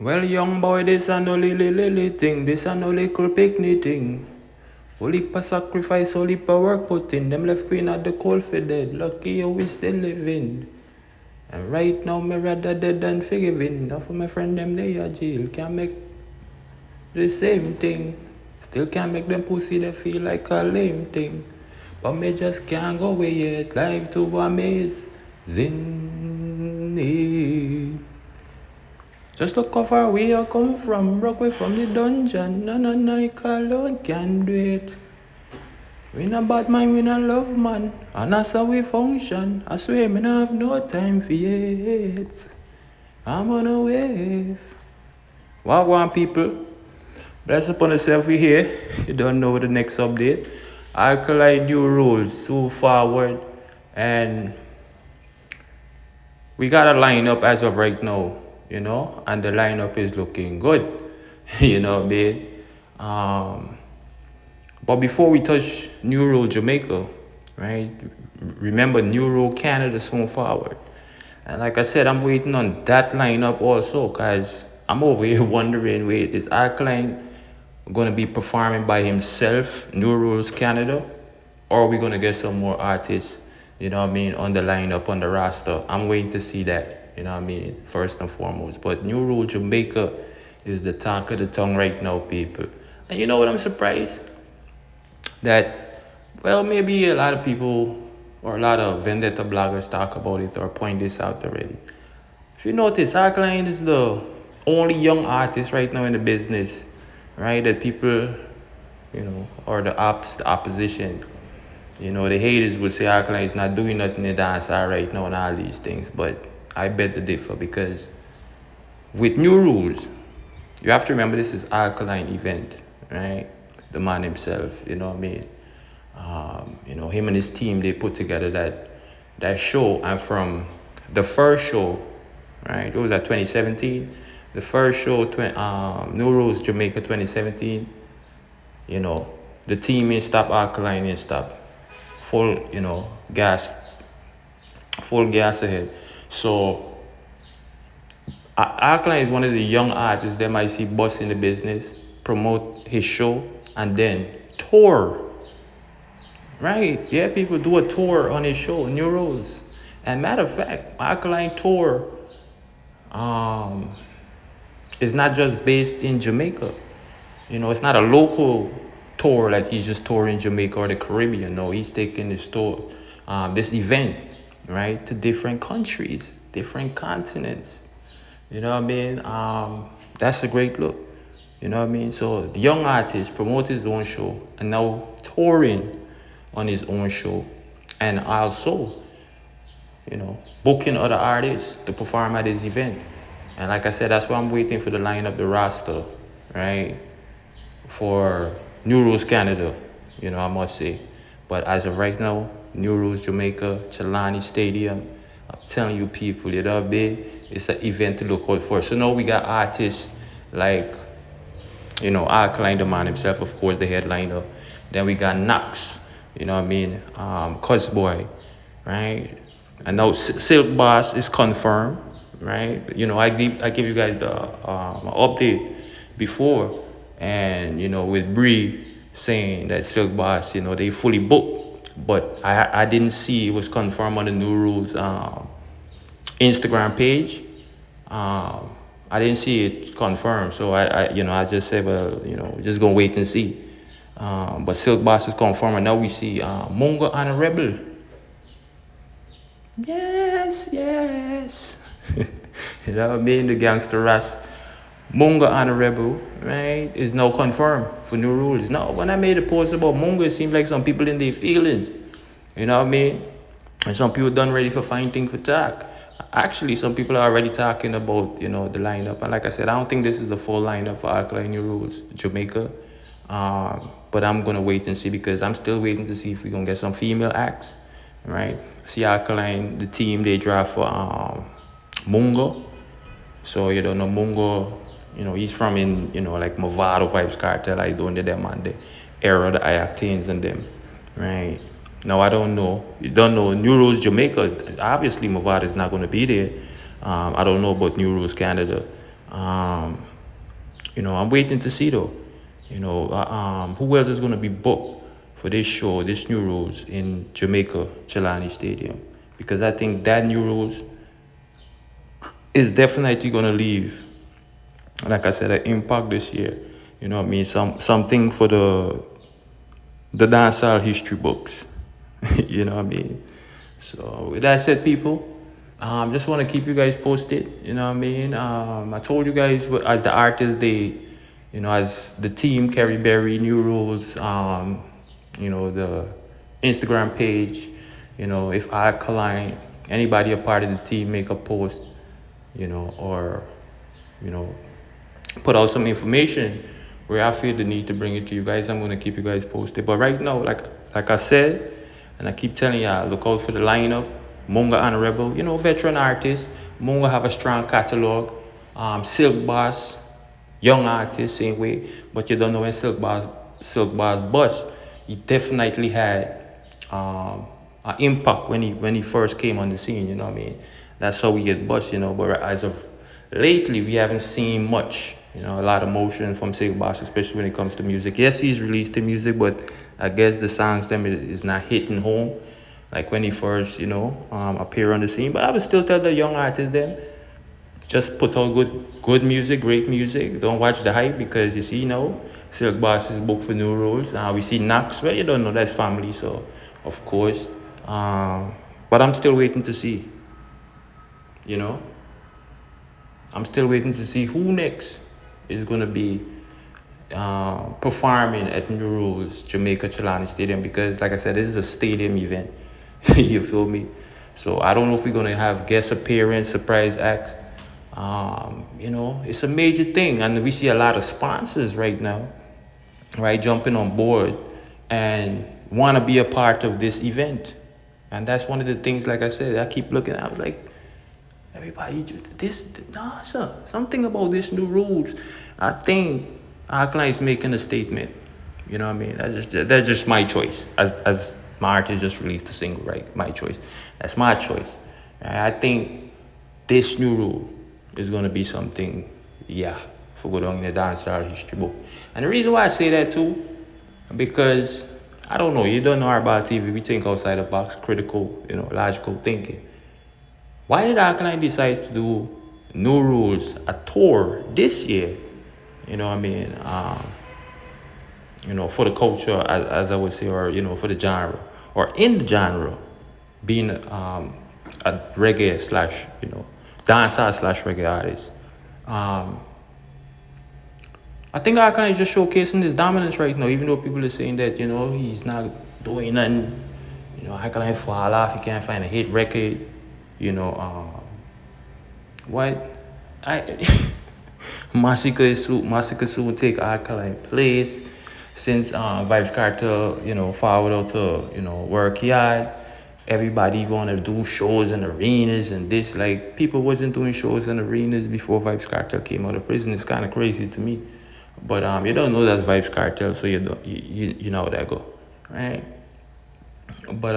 Well, young boy, this a no lily thing. This a no little picnic thing. Only pa sacrifice, only pa work put in. Them left queen at the cold for dead. Lucky you we still living. And right now, me rather dead than forgiving. Now for my friend, them they a jail. Can't make the same thing. Still can't make them pussy they feel like a lame thing. But me just can't go away yet. Life to amaze. Just look how far we are come from. Broke away from the dungeon. None I alone can do it. We not bad mind, we not love man. And that's how we function. I swear me not have no time for it. I'm on a wave. Wagwan people. Bless upon yourself, we here. You don't know the next update. Alkaline New Rules, so forward. And we got a lineup as of right now, and the lineup is looking good. You know what I mean? But before we touch New Rule Jamaica, right? Remember New Rule Canada soon forward. And like I said, I'm waiting on that lineup also, because I'm over here wondering, wait, is Alkaline going to be performing by himself, New Rules Canada, or are we going to get some more artists, on the lineup, on the roster? I'm waiting to see that, first and foremost. But New Rule Jamaica is the talk of the tongue right now, people. And you know what, I'm surprised that, well, maybe a lot of people or a lot of vendetta bloggers talk about it or point this out already. If you notice, Alkaline is the only young artist right now in the business, right? That people, or the opposition, the haters would say Alkaline is not doing nothing in dancehall right now and all these things. But I bet the differ, because with New Rules, you have to remember this is Alkaline event, right? The man himself, you know what I mean? Him and his team, they put together that show. And from the first show, right? What was that, 2017? The first show, New Rules Jamaica 2017, the team ain't stop, Alkaline ain't stop. Full, gas, full gas ahead. So Alkaline is one of the young artists that might see bust in the business, promote his show, and then tour. Right? Yeah, people do a tour on his show, New Rules. And matter of fact, Alkaline tour is not just based in Jamaica. It's not a local tour like he's just touring Jamaica or the Caribbean. No, he's taking this tour, this event, right, to different countries, different continents. You know what I mean? That's a great look. You know what I mean? So the young artist promote his own show and now touring on his own show, and also, booking other artists to perform at his event. And like I said, that's why I'm waiting for the lineup, the roster, right, for New Rules Canada, I must say. But as of right now, New Rules Jamaica, Chelani Stadium, I'm telling you people, it's an event to look out for. So now we got artists like, Alkaline the man himself, of course, the headliner. Then we got Knox, you know what I mean? Cuz Boy, right? And now Silk Boss is confirmed, right? I give you guys the update before, and with Bree saying that Silk Boss, they fully booked, but I didn't see it was confirmed on the New Rules Instagram page. I didn't see it confirmed, so I just said, well, just gonna wait and see. But Silk Boss is confirmed, and now we see Mungo and a Rebel. Yes. You know what I mean? The gangster raps. Mungo and a Rebel, right, is now confirmed for New Rules. Now, when I made a post about Mungo, it seemed like some people in their feelings. You know what I mean? And some people done ready for fighting for talk. Actually, some people are already talking about, the lineup. And like I said, I don't think this is the full lineup for Alkaline New Rules Jamaica. But I'm going to wait and see, because I'm still waiting to see if we're going to get some female acts, right? See Alkaline, the team, they draft for Mungo. So, Mungo, he's from like Movado Vibes Cartel, I don't know them and the era, the Iactanes and them, right? Now, I don't know. You don't know New Rules Jamaica. Obviously, Movado is not going to be there. I don't know about New Rules Canada. Um, I'm waiting to see though. Who else is gonna be booked for this show, this New Rules in Jamaica, Chilani Stadium? Because I think that New Rules is definitely gonna leave, like I said, an impact this year. You know what I mean? Something for the dancehall history books. You know what I mean? So with that said, people, just want to keep you guys posted. You know what I mean? I told you guys as the artist, as the team, Kerry Berry, New Rules, the Instagram page. If Alkaline, anybody a part of the team, make a post, or you know, put out some information where I feel the need to bring it to you guys. I'm gonna keep you guys posted. But right now, like I said, and I keep telling y'all, look out for the lineup. Munga Honorable, veteran artist. Munga have a strong catalog. Silk Boss, young artist, same way. But you don't know when Silk Boss bust. He definitely had an impact when he first came on the scene. You know what I mean? That's how we get bust. But as of lately, we haven't seen much. A lot of motion from Silk Boss, especially when it comes to music. Yes, he's released the music, but I guess the songs them is not hitting home like when he first, appear on the scene. But I would still tell the young artists them, just put out good music, great music. Don't watch the hype because you see, Silk Boss is booked for New Rules. We see Knox, well, you don't know that's family, so of course. But I'm still waiting to see, you know. I'm still waiting to see who next is gonna be performing at New Rules, Jamaica Chilani Stadium, because like I said, this is a stadium event. You feel me? So I don't know if we're gonna have guest appearance, surprise acts. It's a major thing, and we see a lot of sponsors right now, right, jumping on board and want to be a part of this event. And that's one of the things, like I said, I keep looking. I was like, everybody, nah, sir, something about this New Rules. I think Alkaline is making a statement. You know what I mean? That's just my choice. As my artist just released the single, right? My choice. That's my choice. I think this New Rule is gonna be something, yeah, for go down in the dancehall history book. And the reason why I say that too, because I don't know, you don't know about TV. We think outside the box, critical, logical thinking. Why did Alkaline decide to do New Rules, a tour this year? You know what I mean? For the culture, as I would say, or, for the genre, or in the genre, being a reggae slash, dancehall slash reggae artist. I think Alkaline is just showcasing his dominance right now, even though people are saying that, he's not doing nothing. Alkaline fall off, he can't find a hit record. What? Massacre soon take Alkaline place since Vibes Cartel, forward out to, work hard. Everybody want to do shows in arenas and this. Like, people wasn't doing shows in arenas before Vibes Cartel came out of prison. It's kind of crazy to me. But you don't know that's Vibes Cartel, so you know how that go, right? But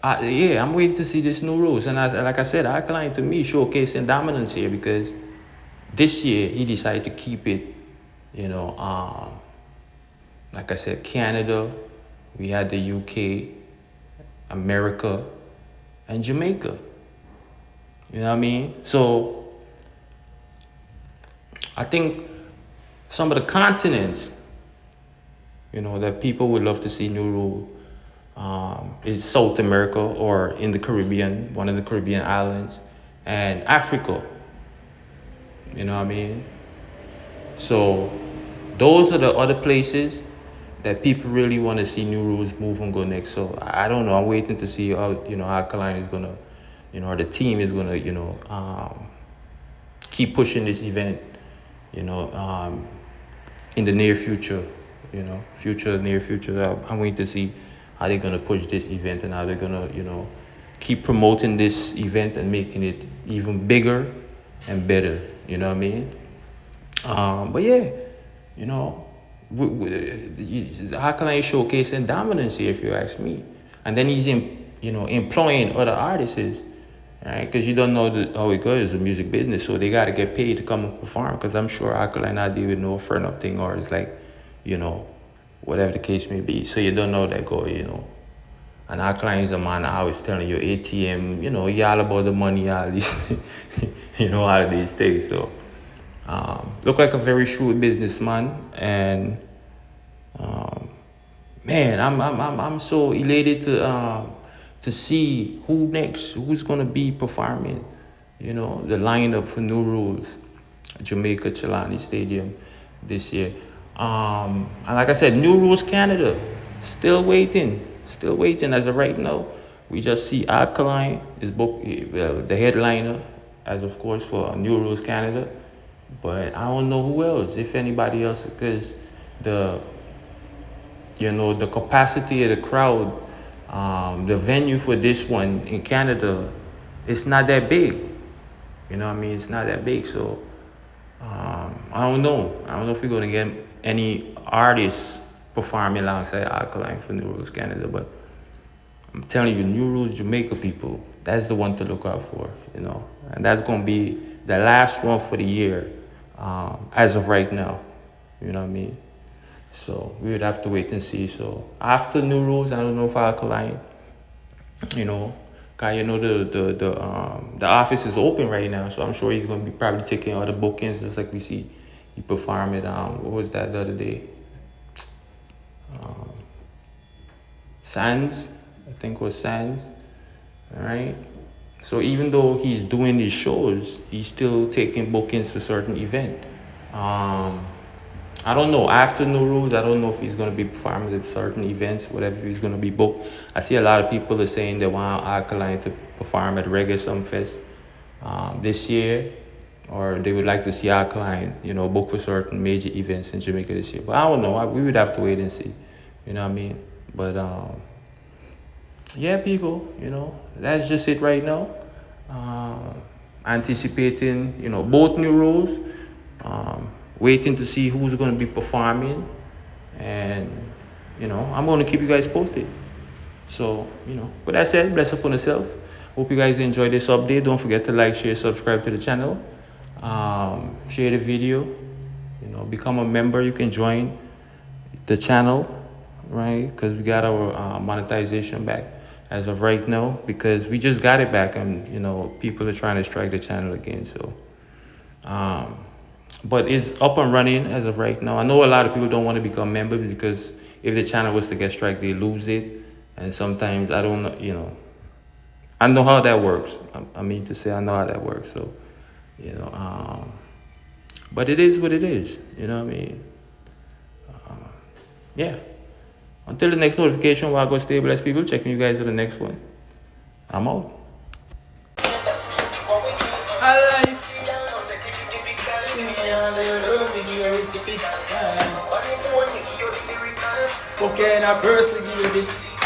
I'm waiting to see this New Rules. And like I said, Alkaline to me showcasing dominance here because this year he decided to keep it, like I said, Canada, we had the UK, America, and Jamaica. You know what I mean? So I think some of the continents, that people would love to see New Rule is South America or in the Caribbean, one of the Caribbean islands, and Africa. You know what I mean? So those are the other places that people really want to see New Rules move and go next. So I don't know. I'm waiting to see how Alkaline is gonna, or the team is gonna, keep pushing this event, in the near future, near future. I'm waiting to see how they're gonna push this event and how they're gonna, keep promoting this event and making it even bigger and better. You know what I mean? But yeah, Alkaline is showcasing dominance here, if you ask me. And then he's employing other artists, right? Because you don't know how it goes in music business, so they got to get paid to come and perform. Because I'm sure Alkaline not deal with no friend up thing, or it's like, you know, whatever the case may be. So you don't know that go, you know. And Alkaline is a man I was telling you, ATM, you know, he all about the money, all these, you know, all of these things. So, look like a very shrewd businessman, and man, I'm so elated to see who next, who's gonna be performing. You know, the lineup for New Rules, Jamaica Chilani Stadium this year. And like I said, New Rules Canada, still waiting as of right now. We just see Alkaline is booked, well, the headliner, as of course for New Rules Canada. But I don't know who else, if anybody else, because the the capacity of the crowd, the venue for this one in Canada, it's not that big. You know what I mean? It's not that big. So I don't know. I don't know if we're gonna get any artists performing alongside Alkaline for New Rules Canada, but I'm telling you, New Rules Jamaica people, that's the one to look out for, and that's gonna be the last one for the year, as of right now. You know what I mean? So we would have to wait and see. So after New Rules, I don't know if Alkaline, you know, cause the office is open right now, so I'm sure he's gonna be probably taking all the bookings, just like we see he perform it. What was that the other day? Sands, I think it was Sands. All right. So even though he's doing these shows, he's still taking bookings for certain event. I don't know. After New Rules, I don't know if he's going to be performing at certain events, whatever he's going to be booked. I see a lot of people are saying they want Alkaline to perform at Reggae Sumfest this year, or they would like to see Alkaline, book for certain major events in Jamaica this year. But I don't know. We would have to wait and see. You know what I mean? But yeah, people, that's just it right now. Anticipating, both New Rules. Waiting to see who's going to be performing, and I'm going to keep you guys posted. So with that said, bless upon yourself. Hope you guys enjoyed this update. Don't forget to like, share, subscribe to the channel, share the video, become a member. You can join the channel, right? Because we got our monetization back as of right now, because we just got it back, and people are trying to strike the channel again. So but it's up and running as of right now. I know a lot of people don't want to become members, because if the channel was to get struck, they lose it. And sometimes I don't know, I know how that works. I mean to say, I know how that works. So, but it is what it is. You know what I mean? Yeah. Until the next notification, while I go stay blessed, people. Checking you guys to the next one. I'm out. Okay, now person give it.